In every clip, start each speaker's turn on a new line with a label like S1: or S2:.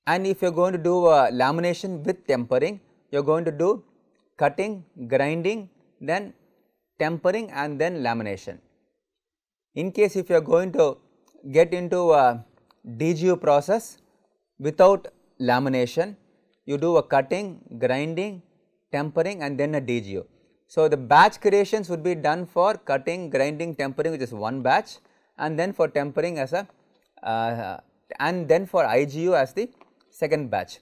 S1: And if you are going to do lamination with tempering, you are going to do cutting, grinding, then tempering and then lamination. In case if you are going to get into a DGU process without lamination, you do a cutting, grinding, tempering and then a DGU. So, the batch creations would be done for cutting, grinding, tempering, which is one batch, and then for tempering as a and then for IGU as the second batch.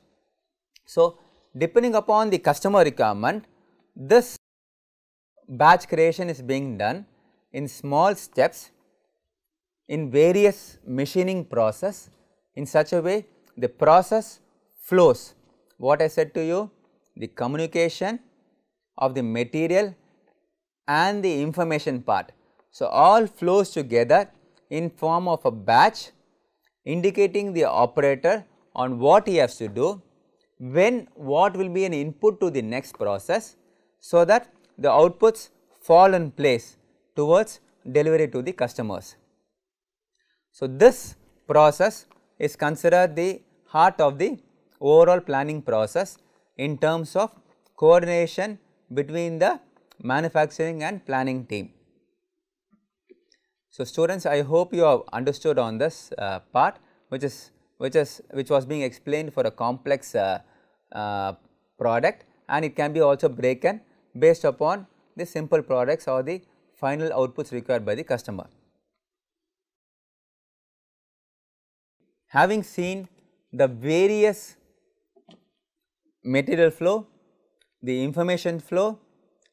S1: So, depending upon the customer requirement, this batch creation is being done in small steps in various machining process in such a way the process flows. What I said to you, the communication of the material and the information part. So, all flows together in form of a batch indicating the operator on what he has to do, when what will be an input to the next process, so that the outputs fall in place towards delivery to the customers. So, this process is considered the heart of the overall planning process in terms of coordination between the manufacturing and planning team. So, students, I hope you have understood on this part, which was being explained for a complex product, and it can be also broken based upon the simple products or the final outputs required by the customer. Having seen the various material flow, the information flow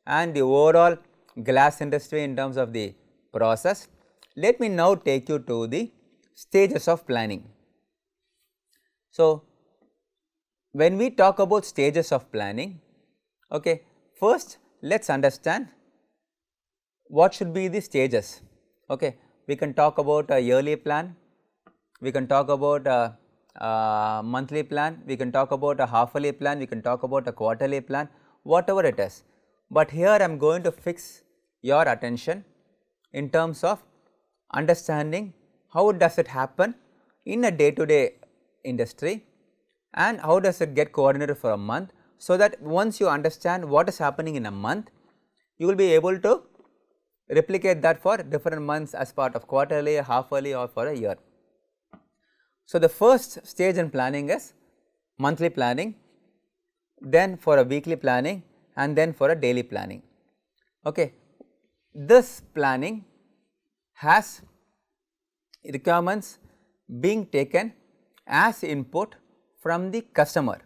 S1: and the overall glass industry in terms of the process, let me now take you to the stages of planning. So, when we talk about stages of planning, okay, first let us understand what should be the stages. Okay, we can talk about a yearly plan, we can talk about a monthly plan, we can talk about a half-yearly plan, we can talk about a quarterly plan, whatever it is. But here I am going to fix your attention in terms of understanding how does it happen in a day-to-day industry and how does it get coordinated for a month, so that once you understand what is happening in a month, you will be able to replicate that for different months as part of quarterly, half-yearly or for a year. So, the first stage in planning is monthly planning, then for a weekly planning and then for a daily planning. Okay. This planning has requirements being taken as input from the customer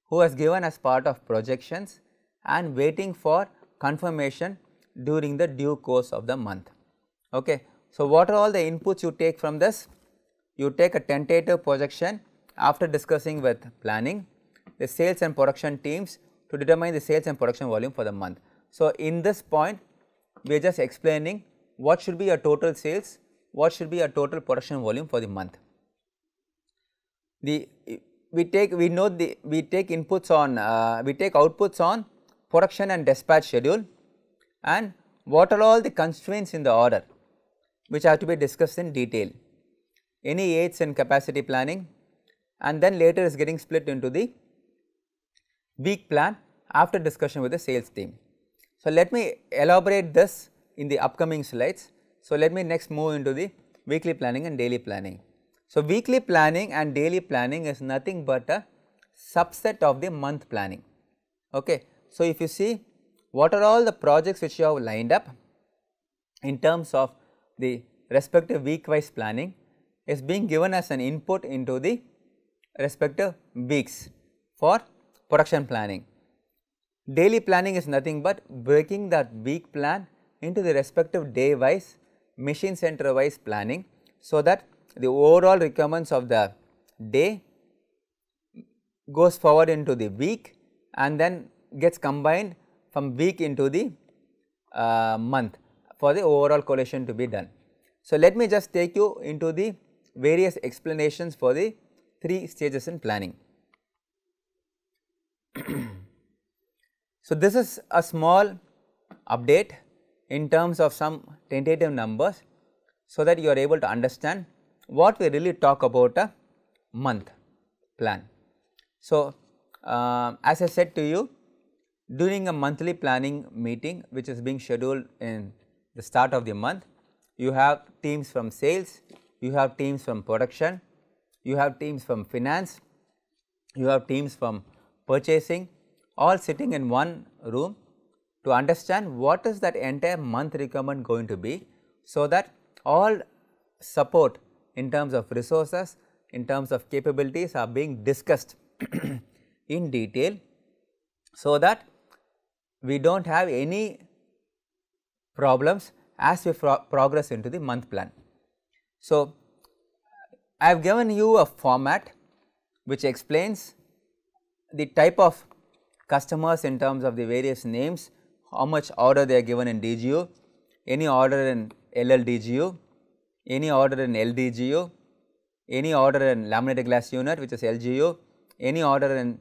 S1: who has given as part of projections and waiting for confirmation during the due course of the month. Okay. So, what are all the inputs you take from this? You take a tentative projection after discussing with planning, the sales and production teams to determine the sales and production volume for the month. So, in this point we are just explaining what should be a total sales, what should be a total production volume for the month. We take inputs on we take outputs on production and dispatch schedule and what are all the constraints in the order which have to be discussed in detail, any aids in capacity planning, and then later is getting split into the week plan after discussion with the sales team. So, let me elaborate this in the upcoming slides. So, let me next move into the weekly planning and daily planning. So, weekly planning and daily planning is nothing but a subset of the month planning. Okay. So, if you see what are all the projects which you have lined up in terms of the respective week wise planning is being given as an input into the respective weeks for production planning. Daily planning is nothing but breaking that week plan into the respective day wise, machine center wise planning, so that the overall requirements of the day goes forward into the week and then gets combined from week into the month for the overall collation to be done. So, let me just take you into the various explanations for the 3 stages in planning. So, this is a small update in terms of some tentative numbers, so that you are able to understand what we really talk about a month plan. So, as I said to you, during a monthly planning meeting which is being scheduled in the start of the month, you have teams from sales, you have teams from production, you have teams from finance, you have teams from purchasing, all sitting in one room to understand what is that entire month requirement going to be, so that all support in terms of resources, in terms of capabilities are being discussed in detail, so that we do not have any problems as we progress into the month plan. So, I have given you a format which explains the type of customers in terms of the various names, how much order they are given in DGU, any order in LLDGU, any order in LDGU, any order in laminated glass unit which is LGU, any order in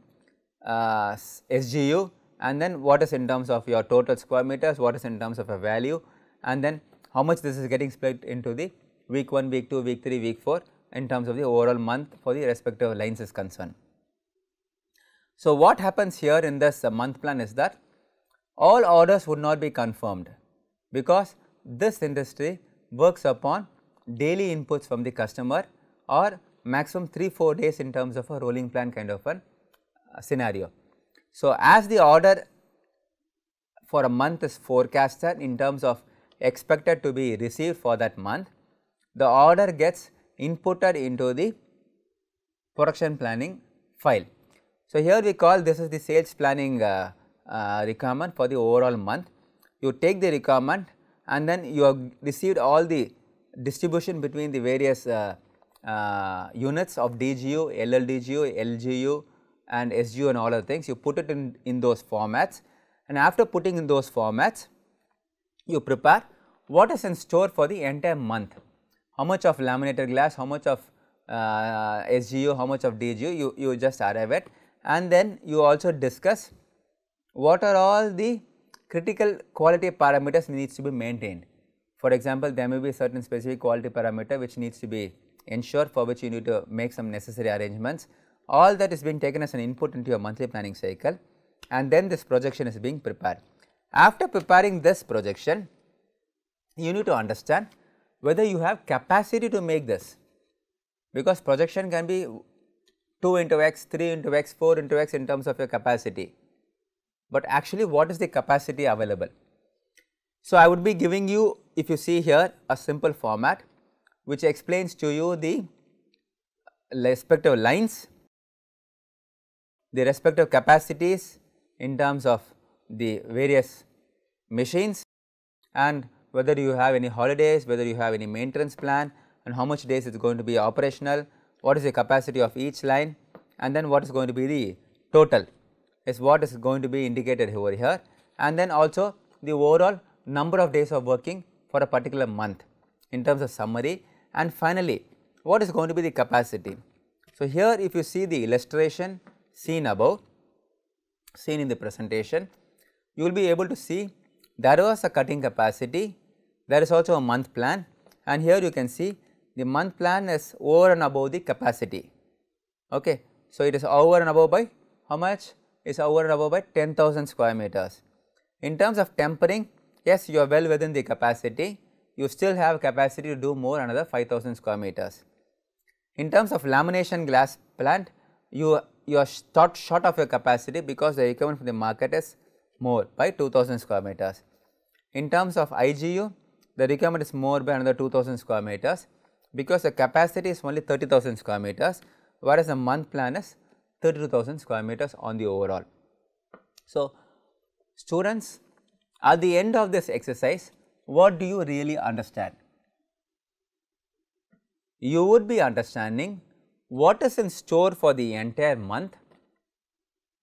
S1: SGU, and then what is in terms of your total square meters, what is in terms of a value, and then how much this is getting split into the week 1, week 2, week 3, week 4 in terms of the overall month for the respective lines is concerned. So, what happens here in this month plan is that all orders would not be confirmed, because this industry works upon daily inputs from the customer or maximum 3-4 days in terms of a rolling plan kind of a scenario. So, as the order for a month is forecasted in terms of expected to be received for that month, the order gets inputted into the production planning file. So, here we call this is the sales planning requirement for the overall month. You take the requirement and then you have received all the distribution between the various units of DGU, LLDGU, LGU and SGU and all other things. You put it in those formats, and after putting in those formats, you prepare what is in store for the entire month. How much of laminated glass, how much of SGU, how much of DGU, you just arrive at, and then you also discuss what are all the critical quality parameters needs to be maintained. For example, there may be certain specific quality parameter which needs to be ensured, for which you need to make some necessary arrangements. All that is being taken as an input into your monthly planning cycle, and then this projection is being prepared. After preparing this projection, you need to understand whether you have capacity to make this, because projection can be 2 into x, 3 into x, 4 into x in terms of your capacity, but actually what is the capacity available. So, I would be giving you, if you see here, a simple format which explains to you the respective lines, the respective capacities in terms of the various machines, and whether you have any holidays, whether you have any maintenance plan, and how much days it is going to be operational, what is the capacity of each line, and then what is going to be the total is what is going to be indicated over here, and then also the overall number of days of working for a particular month in terms of summary, and finally what is going to be the capacity. So, here if you see the illustration seen above, seen in the presentation, you will be able to see there was a cutting capacity, there is also a month plan, and here you can see the month plan is over and above the capacity. Okay. So, it is over and above by how much? It is over and above by 10,000 square meters. In terms of tempering, yes, you are well within the capacity, you still have capacity to do more, another 5,000 square meters. In terms of lamination glass plant, you are short of your capacity, because the requirement from the market is more by 2,000 square meters. In terms of IGU, the requirement is more by another 2,000 square meters, because the capacity is only 30,000 square meters, whereas the month plan is 32,000 square meters on the overall. So, students, at the end of this exercise, what do you really understand? You would be understanding what is in store for the entire month,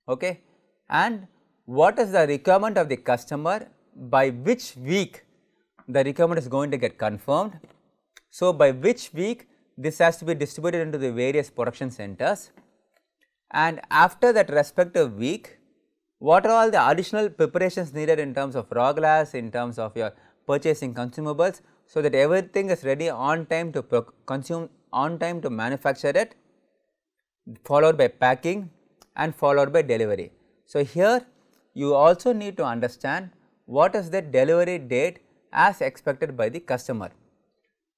S1: okay, and what is the requirement of the customer, by which week the requirement is going to get confirmed. So, by which week this has to be distributed into the various production centers, and after that respective week, what are all the additional preparations needed in terms of raw glass, in terms of your purchasing consumables, so that everything is ready on time to consume, on time to manufacture it. followed by packing and followed by delivery. So, here you also need to understand what is the delivery date as expected by the customer.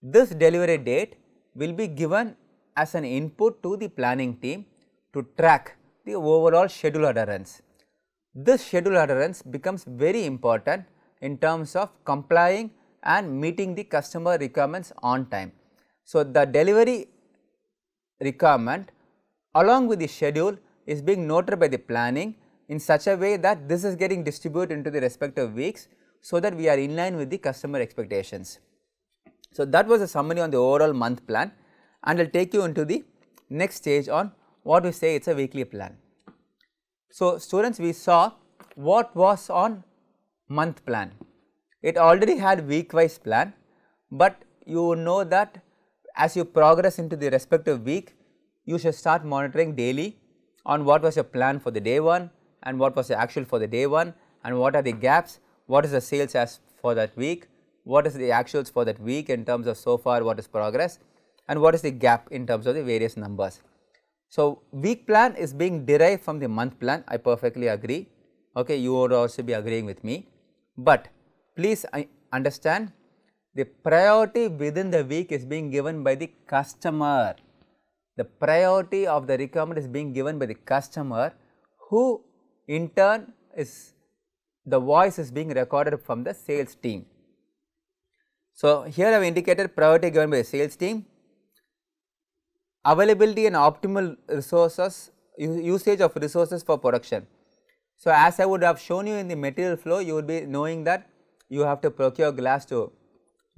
S1: This delivery date will be given as an input to the planning team to track the overall schedule adherence. This schedule adherence becomes very important in terms of complying and meeting the customer requirements on time. So, the delivery requirement along with the schedule is being noted by the planning in such a way that this is getting distributed into the respective weeks, so that we are in line with the customer expectations. So, that was a summary on the overall month plan, and I will take you into the next stage on what we say it is a weekly plan. So, students, we saw what was on month plan. It already had week wise plan, but you know that as you progress into the respective week, you should start monitoring daily on what was your plan for the day 1 and what was the actual for the day 1 and what are the gaps, what is the sales as for that week, what is the actuals for that week in terms of so far what is progress, and what is the gap in terms of the various numbers. So, week plan is being derived from the month plan, I perfectly agree, okay, you would also be agreeing with me, but please understand the priority within the week is being given by the customer. The priority of the requirement is being given by the customer, who in turn is the voice is being recorded from the sales team. So, here I have indicated priority given by the sales team, availability and optimal resources, usage of resources for production. So, as I would have shown you in the material flow, you would be knowing that you have to procure glass to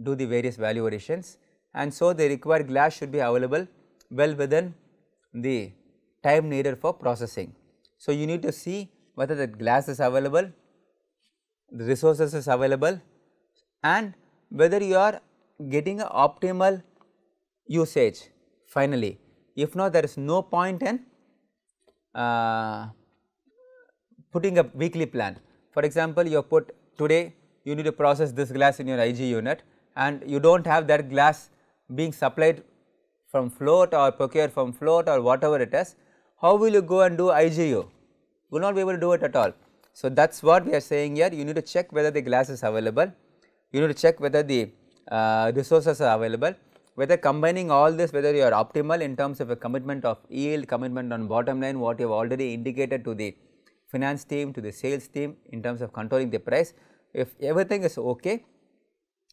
S1: do the various value additions, and so the required glass should be available well within the time needed for processing. So, you need to see whether the glass is available, the resources is available, and whether you are getting an optimal usage finally. If not, there is no point in putting a weekly plan. For example, you have put today you need to process this glass in your IG unit, and you do not have that glass being supplied from float or procured from float or whatever it is. How will you go and do IGU? You will not be able to do it at all. So, that is what we are saying here. You need to check whether the glass is available, you need to check whether the resources are available, whether combining all this, whether you are optimal in terms of a commitment of yield, commitment on bottom line, what you have already indicated to the finance team, to the sales team in terms of controlling the price. If everything is okay,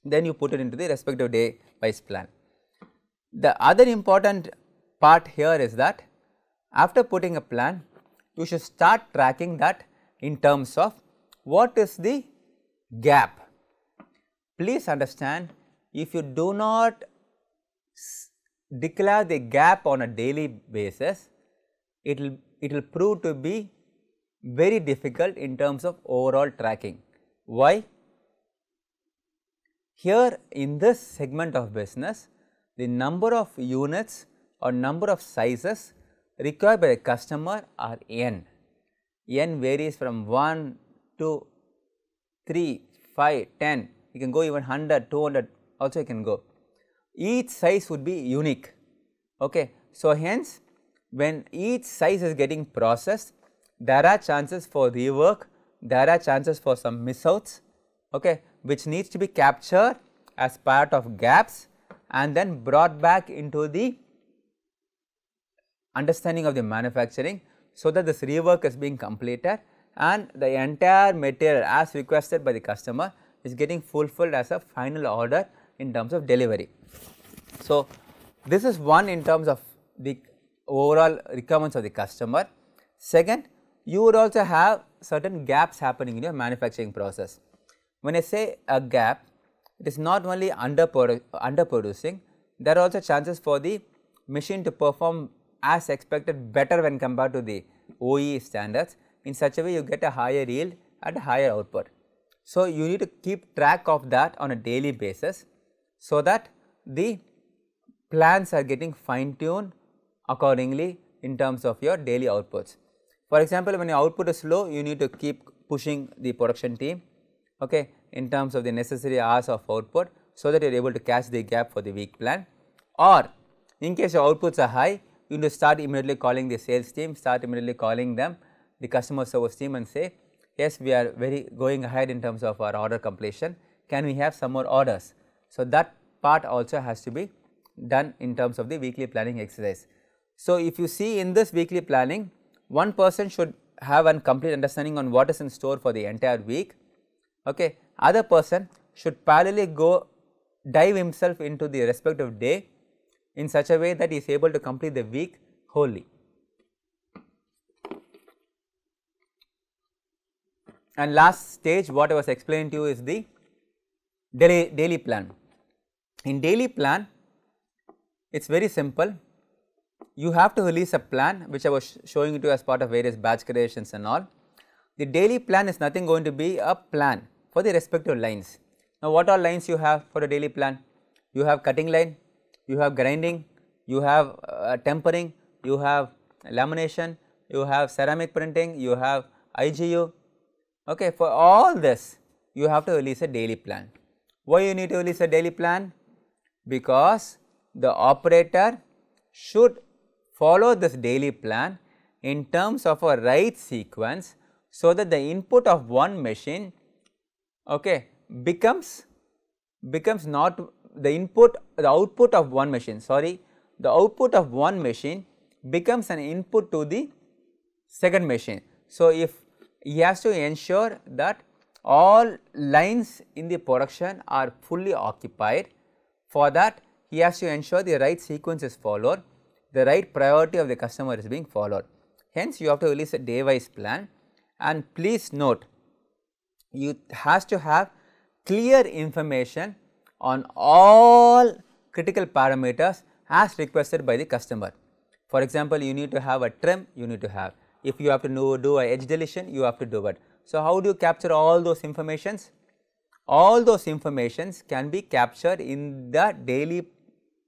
S1: then you put it into the respective day wise plan. The other important part here is that after putting a plan, you should start tracking that in terms of what is the gap. Please understand, if you do not declare the gap on a daily basis, it will prove to be very difficult in terms of overall tracking. Why? Here in this segment of business, the number of units or number of sizes required by the customer are n. N varies from 1 to 3, 5, 10, you can go even 100, 200 also you can go. Each size would be unique. Okay. So, hence when each size is getting processed, there are chances for rework, there are chances for some miss outs, okay, which needs to be captured as part of gaps and then brought back into the understanding of the manufacturing, so that this rework is being completed and the entire material as requested by the customer is getting fulfilled as a final order in terms of delivery. So, this is one in terms of the overall requirements of the customer. Second, you would also have certain gaps happening in your manufacturing process. When I say a gap, it is not only underproducing, there are also chances for the machine to perform as expected better when compared to the OE standards. In such a way, you get a higher yield and a higher output. So, you need to keep track of that on a daily basis, so that the plans are getting fine tuned accordingly in terms of your daily outputs. For example, when your output is low, you need to keep pushing the production team, okay, in terms of the necessary hours of output, so that you are able to catch the gap for the week plan. Or in case your outputs are high, you need to start immediately calling the sales team, start immediately calling them, the customer service team, and say, yes, we are very going ahead in terms of our order completion, can we have some more orders. So, that part also has to be done in terms of the weekly planning exercise. So, if you see in this weekly planning, one person should have a complete understanding on what is in store for the entire week. Okay. Other person should parallelly dive himself into the respective day in such a way that he is able to complete the week wholly. And last stage, what I was explaining to you is the daily plan. In daily plan, it is very simple. You have to release a plan, which I was showing you to as part of various batch creations and all. The daily plan is nothing going to be a plan for the respective lines. Now, what are lines you have for a daily plan? You have cutting line, you have grinding, you have tempering, you have lamination, you have ceramic printing, you have IGU. Okay, for all this, you have to release a daily plan. Why you need to release a daily plan? Because the operator should follow this daily plan in terms of a right sequence, so that the input of one machine, okay, becomes not the output of one machine, the output of one machine becomes an input to the second machine. So, if he has to ensure that all lines in the production are fully occupied, for that he has to ensure the right sequence is followed, the right priority of the customer is being followed. Hence, you have to release a day wise plan, and please note, you has to have clear information on all critical parameters as requested by the customer. For example, you need to have a trim, you need to have, if you have to do a edge deletion, you have to do it. So, how do you capture all those informations? All those informations can be captured in the daily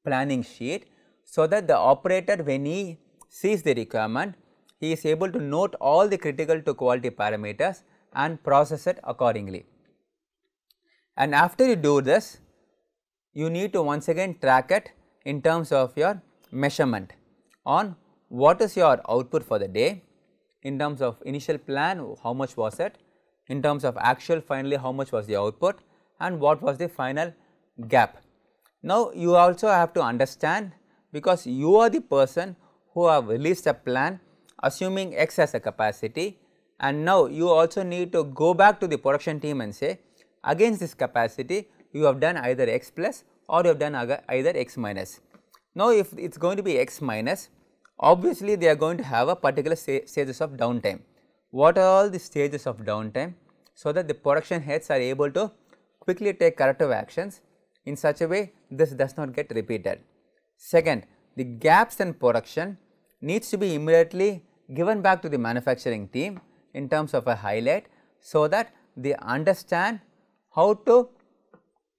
S1: planning sheet, so that the operator, when he sees the requirement, he is able to note all the critical to quality parameters and process it accordingly. And after you do this, you need to once again track it in terms of your measurement on what is your output for the day, in terms of initial plan, how much was it, in terms of actual finally how much was the output, and what was the final gap. Now, you also have to understand, because you are the person who have released a plan assuming X as a capacity, and now you also need to go back to the production team and say, against this capacity you have done either X plus or you have done either X minus. Now, if it is going to be X minus, obviously they are going to have a particular stages of downtime. What are all the stages of downtime, so that the production heads are able to quickly take corrective actions in such a way this does not get repeated. Second, the gaps in production needs to be immediately given back to the manufacturing team in terms of a highlight, so that they understand how to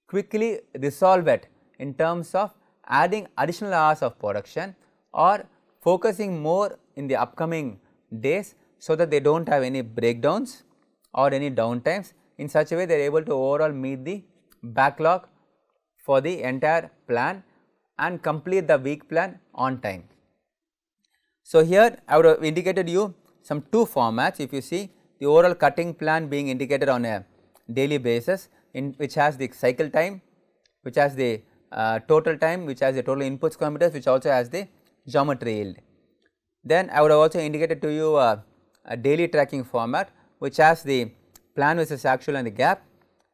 S1: quickly resolve it in terms of adding additional hours of production or focusing more in the upcoming days, so that they do not have any breakdowns or any downtimes. In such a way, they are able to overall meet the backlog for the entire plan and complete the week plan on time. So, here I would have indicated you some two formats. If you see the overall cutting plan being indicated on a daily basis, in which has the cycle time, which has the total time, which has the total input square meters, which also has the geometry yield. Then I would have also indicated to you a daily tracking format, which has the plan versus actual and the gap.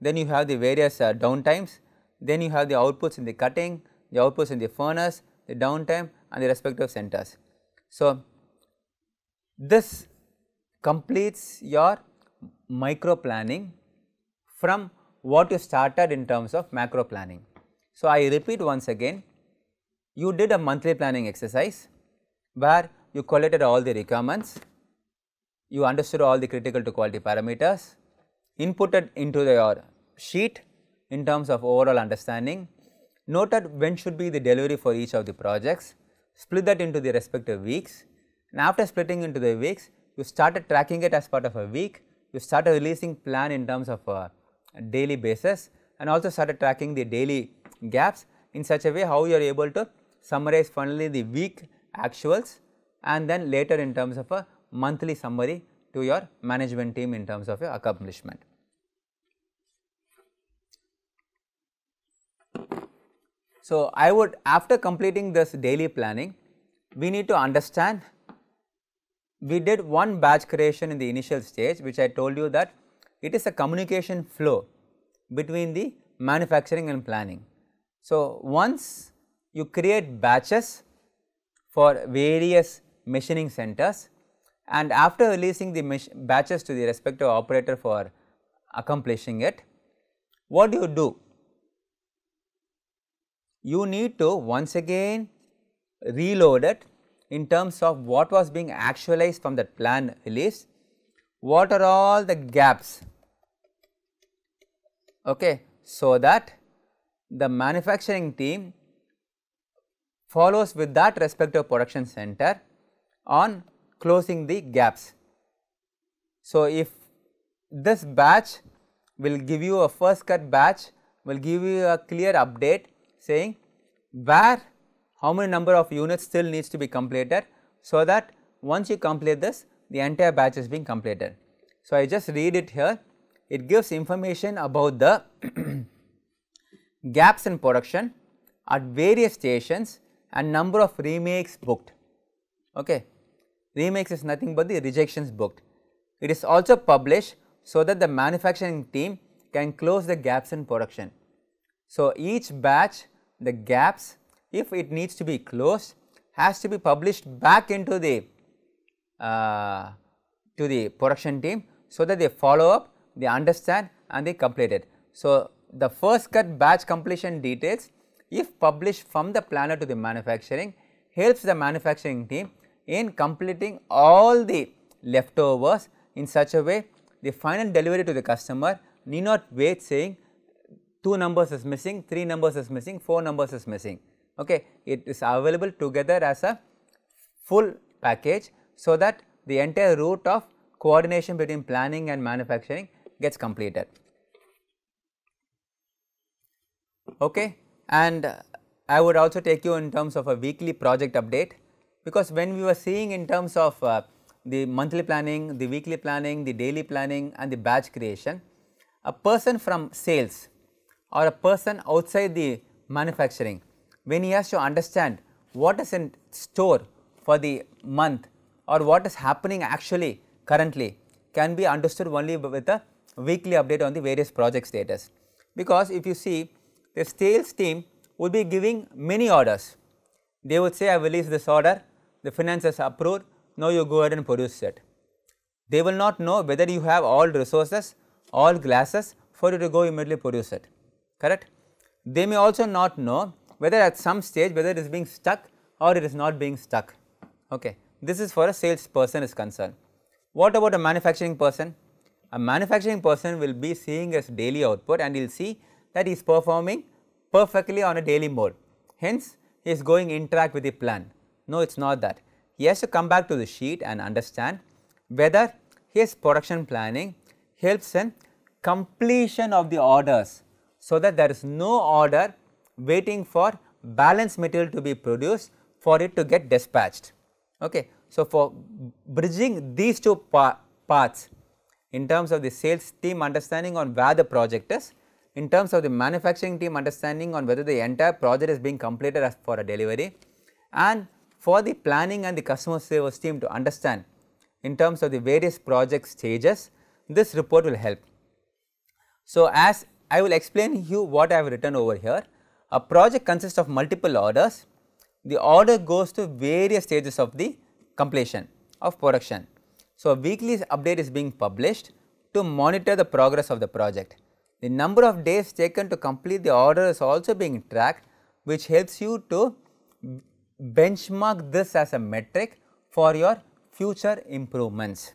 S1: Then you have the various downtimes, then you have the outputs in the cutting, the outputs in the furnace, the downtime and the respective centers. So, this completes your micro planning from what you started in terms of macro planning. So, I repeat once again, you did a monthly planning exercise where you collected all the requirements, you understood all the critical to quality parameters, inputted into your sheet in terms of overall understanding, noted when should be the delivery for each of the projects, split that into the respective weeks, and after splitting into the weeks, you started tracking it as part of a week, you started releasing plan in terms of a daily basis, and also started tracking the daily gaps in such a way how you are able to summarize finally the week actuals and then later in terms of a monthly summary to your management team in terms of your accomplishment. So, I would, after completing this daily planning, we need to understand, we did one batch creation in the initial stage, which I told you that it is a communication flow between the manufacturing and planning. So, once you create batches for various machining centers and after releasing the batches to the respective operator for accomplishing it, what do? You need to once again reload it in terms of what was being actualized from that plan release, what are all the gaps, okay, so that the manufacturing team follows with that respective production center on closing the gaps. So, if this batch will give you a first cut batch, will give you a clear update saying where how many number of units still needs to be completed, so that once you complete this, the entire batch is being completed. So, I just read it here, it gives information about the gaps in production at various stations and number of remakes booked. Okay. Remakes is nothing but the rejections booked. It is also published so that the manufacturing team can close the gaps in production. So, each batch, the gaps, if it needs to be closed, has to be published back into the to the production team, so that they follow up, they understand and they complete it. So, the first cut batch completion details, if published from the planner to the manufacturing, helps the manufacturing team in completing all the leftovers in such a way the final delivery to the customer need not wait saying 2 numbers is missing, 3 numbers is missing, 4 numbers is missing. Okay. It is available together as a full package, so that the entire route of coordination between planning and manufacturing gets completed. Okay. And I would also take you in terms of a weekly project update, because when we were seeing in terms of the monthly planning, the weekly planning, the daily planning and the batch creation, a person from sales or a person outside the manufacturing, when he has to understand what is in store for the month or what is happening actually currently, can be understood only with a weekly update on the various project status. Because if you see, the sales team would be giving many orders. They would say, I have released this order, the finance has approved, now you go ahead and produce it. They will not know whether you have all resources, all glasses for you to go immediately produce it, correct. They may also not know whether at some stage whether it is being stuck or it is not being stuck. Okay. This is for a sales person is concerned. What about a manufacturing person? A manufacturing person will be seeing his daily output and he will see that he is performing perfectly on a daily mode. Hence, he is going interact with the plan. No, it is not that. He has to come back to the sheet and understand whether his production planning helps in completion of the orders, so that there is no order waiting for balance material to be produced for it to get dispatched. Okay. So, for bridging these two parts in terms of the sales team understanding on where the project is, in terms of the manufacturing team understanding on whether the entire project is being completed as for a delivery, and for the planning and the customer service team to understand in terms of the various project stages, this report will help. So, as I will explain you what I have written over here, a project consists of multiple orders. The order goes to various stages of the completion of production. So, a weekly update is being published to monitor the progress of the project. The number of days taken to complete the order is also being tracked, which helps you to benchmark this as a metric for your future improvements.